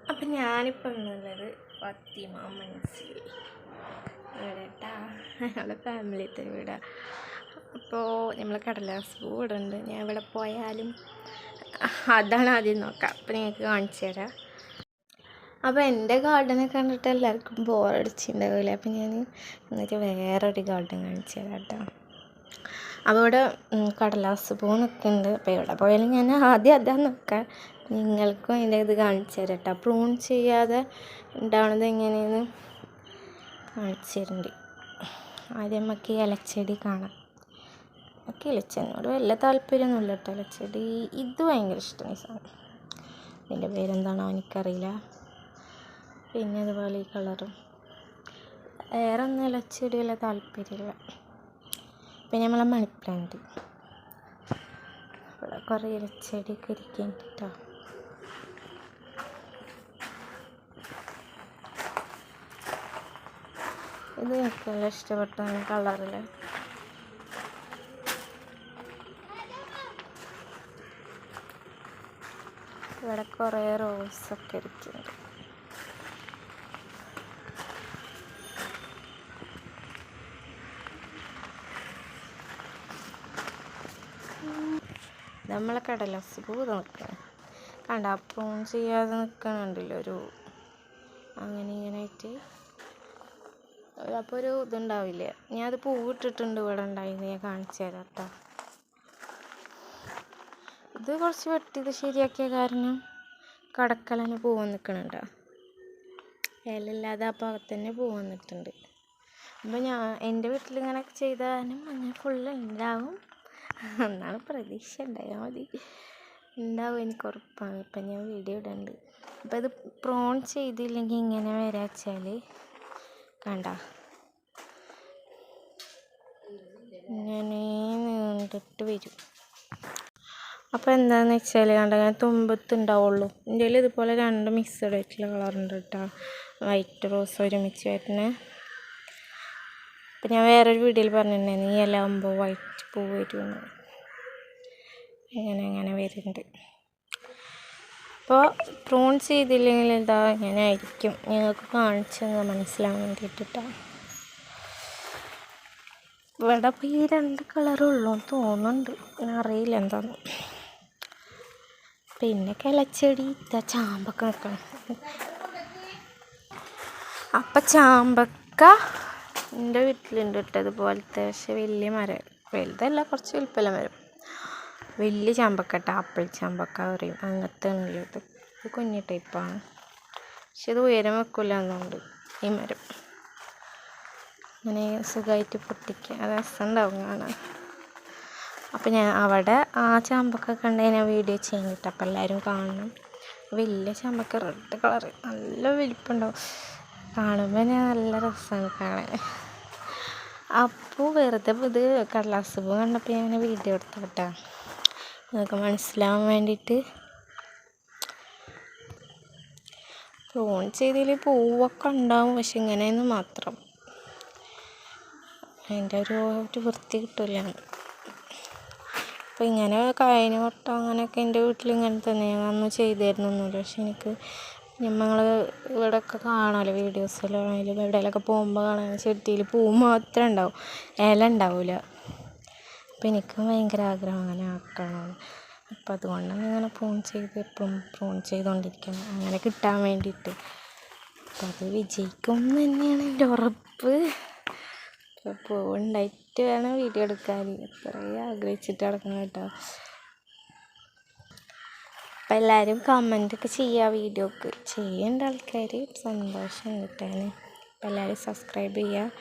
അപ്പം ഞാനിപ്പോൾ എന്നുള്ളത് ഫാത്തിമ മനസ്സിൽ വീടാ, ഞങ്ങളുടെ ഫാമിലിത്തെ വീടാണ്. അപ്പോൾ നമ്മൾ കടലാസ് പൂ ഇവിടെ ഉണ്ട്. ഞാൻ ഇവിടെ പോയാലും അതാണ് ആദ്യം നോക്കാം. അപ്പം നിങ്ങൾക്ക് കാണിച്ചു തരാം. അപ്പോൾ എൻ്റെ ഗാർഡനെ കണ്ടിട്ട് എല്ലാവർക്കും ബോറടിച്ചിട്ടുണ്ടാവില്ല. അപ്പം ഞാൻ എന്നിട്ട് വേറൊരു ഗാർഡൻ കാണിച്ചു തരാം കേട്ടോ. അപ്പോൾ ഇവിടെ കടലാസ് പൂ നിൽക്കുന്നുണ്ട്. അപ്പോൾ എവിടെ പോയാലും ഞാൻ ആദ്യം അതാ നോക്കാം. നിങ്ങൾക്കും അതിൻ്റെ ഇത് കാണിച്ചു തരാം കേട്ടോ. പ്രൂൺ ചെയ്യാതെ ഉണ്ടാവുന്നത് എങ്ങനെയെന്ന് കാണിച്ചു തരുന്നുണ്ട്. ആദ്യം നമുക്ക് ഈ ഇലച്ചെടി കാണാം. ഒക്കെ ഇലച്ചെടിനോട് വലിയ താല്പര്യമൊന്നുമില്ല കേട്ടോ. ഇലച്ചെടി ഇത് ഭയങ്കര ഇഷ്ടമാണ്. ഈ സാധനം ഇതിൻ്റെ പേരെന്താണോ എനിക്കറിയില്ല. പിന്നെ അതുപോലെ ഈ കളറും വേറെ ഒന്നും ഇലച്ചെടി വലിയ താല്പര്യമില്ല. പിന്നെ നമ്മളെ മണി പ്ലാന്റ് ഇവിടെ കുറേ ഇലച്ചെടിയൊക്കെ ഇരിക്കുന്നുണ്ട് കേട്ടോ. ഇത് എനിക്ക് നല്ല ഇഷ്ടപ്പെട്ട കളറിൽ. ഇവിടെ കുറേ റോസൊക്കെ ഇരിക്കുന്നുണ്ട്. നമ്മളെ കടലാസ് പൂ നിൽക്കണം കണ്ട. പ്രൂൺ ചെയ്യാതെ നിൽക്കണുണ്ടല്ലോ ഒരു അങ്ങനെ ഇങ്ങനെ ആയിട്ട്. അപ്പോൾ ഒരു ഇതുണ്ടാവില്ല. ഞാൻ അത് പൂവിട്ടിട്ടുണ്ട് ഇവിടെ ഉണ്ടായിരുന്നു. ഞാൻ കാണിച്ചു തരാം കേട്ടോ. ഇത് കുറച്ച് വെട്ടിയത് ശരിയാക്കിയ കാരണം കടക്കലന്നെ പൂ വന്നിക്കണുണ്ടോ. ഇലയില്ലാതെ ആ ഭാഗത്ത് തന്നെ പൂ വന്നിട്ടുണ്ട്. അപ്പോൾ ഞാൻ എൻ്റെ വീട്ടിലിങ്ങനെ ചെയ്താലും അങ്ങനെ ഫുള്ള് ഉണ്ടാവും എന്നാണ് പ്രതീക്ഷ. ഉണ്ടായാൽ മതി. ഉണ്ടാവും, എനിക്ക് ഉറപ്പാണ്. ഇപ്പം ഞാൻ വീഡിയോ ഇടുന്നുണ്ട്. അപ്പം ഇത് പ്രോൺ ചെയ്തില്ലെങ്കിൽ ഇങ്ങനെ വരാച്ചാൽ കണ്ട ഇങ്ങനെ നീണ്ടിട്ട് വരും. അപ്പോൾ എന്താണെന്ന് വെച്ചാൽ കണ്ട ഞാൻ തുമ്പത്തുണ്ടാവുള്ളൂ. എൻ്റെ കയ്യിൽ ഇതുപോലെ 2 മിക്സഡ് ആയിട്ടുള്ള കളറുണ്ട് കേട്ടോ. വൈറ്റ് റോസ് ഒരുമിച്ച് വരുന്നത്. അപ്പം ഞാൻ വേറൊരു വീഡിയോയിൽ പറഞ്ഞിട്ടുണ്ടായിരുന്നു ഈ ഇല ആകുമ്പോൾ വൈറ്റ് പൂ വരുമെന്ന്. അങ്ങനെ വരുന്നുണ്ട്. അപ്പോൾ പ്രൂൺ ചെയ്തില്ലെങ്കിൽ എന്താ ഇങ്ങനെ ആയിരിക്കും. നിങ്ങൾക്ക് കാണിച്ചെന്ന് മനസ്സിലാവാൻ വേണ്ടിയിട്ടാണ്. ഇവിടെ ഇപ്പോൾ ഈ 2 കളറുള്ളൂ തോന്നുന്നുണ്ട്. അറിയില്ല എന്താന്ന്. പിന്നെ കിളച്ചെടി ഇതാ ചാമ്പക്ക നിൽക്കണം. അപ്പം ചാമ്പക്ക എൻ്റെ വീട്ടിലുണ്ട് ഇട്ടതുപോലത്തെ. പക്ഷെ വലിയ മരം, വലുതല്ല, കുറച്ച് വലിപ്പമുള്ള മരം. വലിയ ചാമ്പക്ക കേട്ടോ. ആപ്പിൾ ചാമ്പക്ക പറയും. അങ്ങനത്തെ ഉള്ളത്. ഇത് കുഞ്ഞു ടൈപ്പാണ്. പക്ഷെ ഇത് ഉയരം വെക്കില്ല എന്നുണ്ട് ഈ മരം. അങ്ങനെ സുഖമായിട്ട് പൊട്ടിക്കുക, രസമുണ്ടാവും കാണാൻ. അപ്പം ഞാൻ അവിടെ ആ ചാമ്പക്ക കണ്ട് ഞാൻ വീഡിയോ ചെയ്യുന്നിട്ട്. അപ്പം എല്ലാവരും കാണണം. വലിയ ചാമ്പക്ക റെഡ് കളറ് നല്ല വലിപ്പമുണ്ടാവും. കാണുമ്പോൾ ഞാൻ നല്ല രസമാണ് കാണാൻ. അപ്പോൾ വെറുതെ ഇത് കടലാസ് പൂ കണ്ടപ്പോൾ ഞാൻ വീഡിയോ എടുത്തു കേട്ടോ. നിങ്ങൾക്ക് മനസ്സിലാവാൻ വേണ്ടിയിട്ട്. പ്രൂൺ ചെയ്തതിൽ പൂവൊക്കെ ഉണ്ടാവും, പക്ഷെ ഇങ്ങനെയെന്ന് മാത്രം. അതിൻ്റെ ഒരു വൃത്തി കിട്ടില്ല. അപ്പോൾ ഇങ്ങനെ കഴിഞ്ഞ വട്ടം അങ്ങനെയൊക്കെ എൻ്റെ വീട്ടിൽ ഇങ്ങനെ തന്നെ അന്ന് ചെയ്തിരുന്നൊന്നുമില്ല. പക്ഷെ എനിക്ക് ഞങ്ങൾ ഇവിടെയൊക്കെ കാണാമല്ലോ വീഡിയോസിലാണെങ്കിലും എവിടെയെങ്കിലൊക്കെ പോകുമ്പോൾ കാണാൻ ചെടിയിൽ പൂ മാത്രമേ ഉണ്ടാവും, ഇല ഉണ്ടാവില്ല. അപ്പോൾ എനിക്ക് ഭയങ്കര ആഗ്രഹം അങ്ങനെ ആക്കണം. അപ്പോൾ അതുകൊണ്ടാണ് ഇങ്ങനെ എപ്പോഴും പ്രൂൺ ചെയ്തുകൊണ്ടിരിക്കണം, അങ്ങനെ കിട്ടാൻ വേണ്ടിയിട്ട്. അപ്പോൾ അത് വിജയിക്കും തന്നെയാണ് എൻ്റെ ഉറപ്പ്. അപ്പോൾ പൂവുണ്ടായിട്ട് വേണം വീഡിയോ എടുക്കാൻ. അത്രയും ആഗ്രഹിച്ചിട്ട് കിടക്കണം കേട്ടോ. അപ്പം എല്ലാവരും കമൻറ്റൊക്കെ ചെയ്യുക. വീഡിയോക്ക് ചെയ്യേണ്ട ആൾക്കാർ സന്തോഷം കിട്ടാൻ. അപ്പോൾ എല്ലാവരും സബ്സ്ക്രൈബ് ചെയ്യുക.